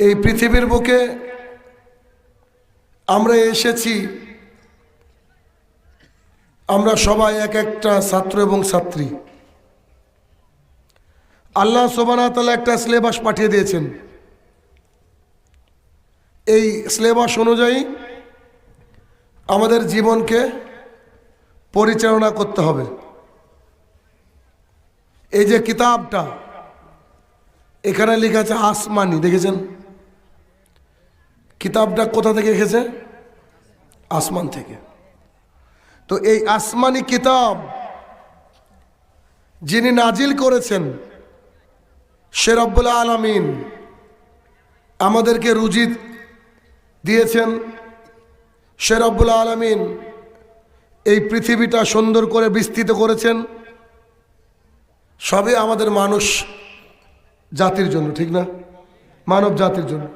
এই পৃথিবীর বুকে আমরা এসেছি, আমরা সবাই এক একটা ছাত্র এবং ছাত্রী। আল্লাহ সুবহানাহু ওয়া তাআলা একটা সিলেবাস পাঠিয়ে দিয়েছেন। এই সিলেবাস অনুযায়ী আমাদের জীবনকে পরিচালনা করতে হবে। এই যে কিতাবটা এখানে লেখা আছে আসমানি, দেখেছেন? কিতাবটা কোথা থেকে এসেছে? আসমান থেকে। তো এই আসমানি কিতাব যিনি নাজিল করেছেন সে রব্বুল আলামিন, আমাদেরকে রুজি দিয়েছেন। সে রব্বুল আলামিন এই পৃথিবীটা সুন্দর করে বিস্তৃত করেছেন, সবই আমাদের মানুষ জাতির জন্য, ঠিক না? মানব জাতির জন্য।